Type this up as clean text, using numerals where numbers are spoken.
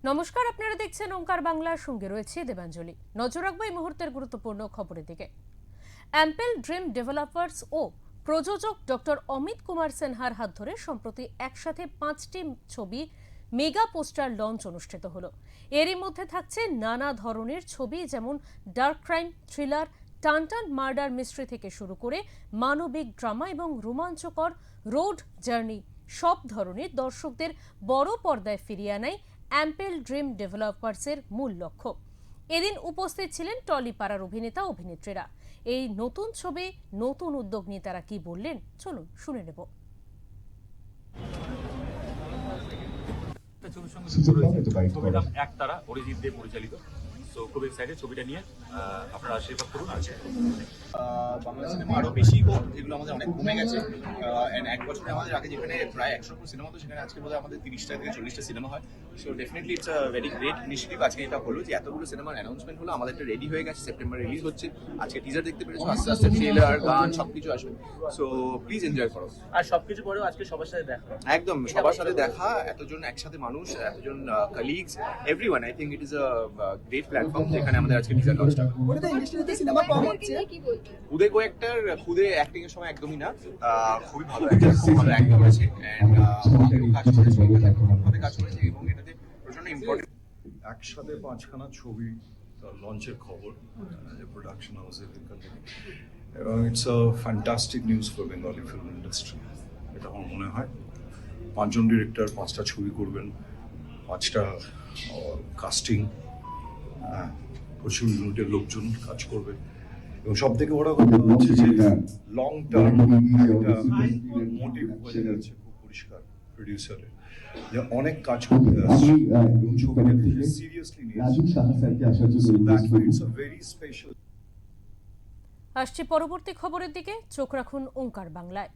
নমস্কার, আপনারা দেখছেন ওঙ্কার বাংলার সঙ্গে রয়েছে দেবাঞ্জলি। নজর রাখবো এই মুহূর্তের গুরুত্বপূর্ণ খবরের দিকে। অ্যাম্পেল ড্রিম ডেভেলপার্স ও প্রযোজক ডক্টর অমিত কুমার সিনহার হাত ধরে সম্প্রতি একসাথে 5টি ছবি মেগা পোস্টার লঞ্চ অনুষ্ঠিত হলো। এরই মধ্যে থাকছে নানা ধরনের ছবি, যেমন ডার্ক ক্রাইম, থ্রিলার, টানটান মার্ডার মিস্ট্রি থেকে শুরু করে মানবিক ড্রামা এবং রোমাঞ্চকর রোড জার্নি। সব ধরনের দর্শকদের বড় পর্দায় ফিরিয়ে আনাই অ্যাম্পেল ড্রিম ডেভেলপার্সের মূল লক্ষ্য। এদিন উপস্থিত ছিলেন টলিপাড়ার অভিনেতা অভিনেত্রীরা। এই নতুন ছবি, নতুন উদ্যোগ নিয়ে তারা কি বললেন, চলুন শুনে নেব। ছবিটা একতারা অরিজিৎ দে পরিচালিত। সো খুব এক্সাইটেড ছবিটা নিয়ে, আপনারা আশীর্বাদ করুন। বাংলা সিনেমা আরো বেশি হোক, যেগুলো আমাদের অনেক কমে গেছে। এক বছরে আমাদের আগে যেখানে প্রায় 100 সিনেমা হতো, সেখানে আজকে বোধহয় আমাদের 30টা থেকে 40টা সিনেমা হয়। So definitely it's a very great initiative. আজকে এটা হলো যে এতগুলো সিনেমার অ্যানাউন্সমেন্ট হলো, আমাদের একটা রেডি হয়ে গেছে, সেপ্টেম্বর রিলিজ হচ্ছে। আজকে টিজার দেখতে পেরেছো, আস্তে আস্তে ট্রেলার, গান সবকিছু আসবে। সো প্লিজ এনজয় করো। আর সবকিছু পরেও আজকে সবার সাথে দেখা, একদম সবার সাথে দেখা, এতজন একসাথে মানুষ, এতজন colleagues, everyone. I think it is a great platform যেখানে আমাদের আজকে টিজার লঞ্চটা। খুদে কোয়েক্টার, খুদে অ্যাক্টিং এর সময় একদমই না, খুবই ভালো অ্যাক্টর, খুব ভালো অ্যাক্টর আছে, এন্ড কাজ করেছে, ভাবে কাজ করেছে, এবং এটাতে প্রচন্ড ইম্পর্টেন্ট। একসাথে 5খানা ছবি লঞ্চের খবর প্রোডাকশন হাউসের এবং it's a fantastic news for Bengali film industry. এটা আমার মনে হয় 5জন ডিরেক্টর 5টা ছবি করবেন, 5টা কাস্টিং, প্রচুর ইউনিটের লোকজন কাজ করবে, এবং সব থেকে বড় কথা হচ্ছে যে লং টার্ম মোটিভ বোঝা যাচ্ছে খুব পরিষ্কার প্রডিউসারের, যে অনেক কাজ করতে আসছে এবং ছবিটাকে সিরিয়াসলি নিয়েছে। It's a very special. আসছে পরবর্তী খবরের দিকে, চোখ রাখুন ওঙ্কার বাংলায়।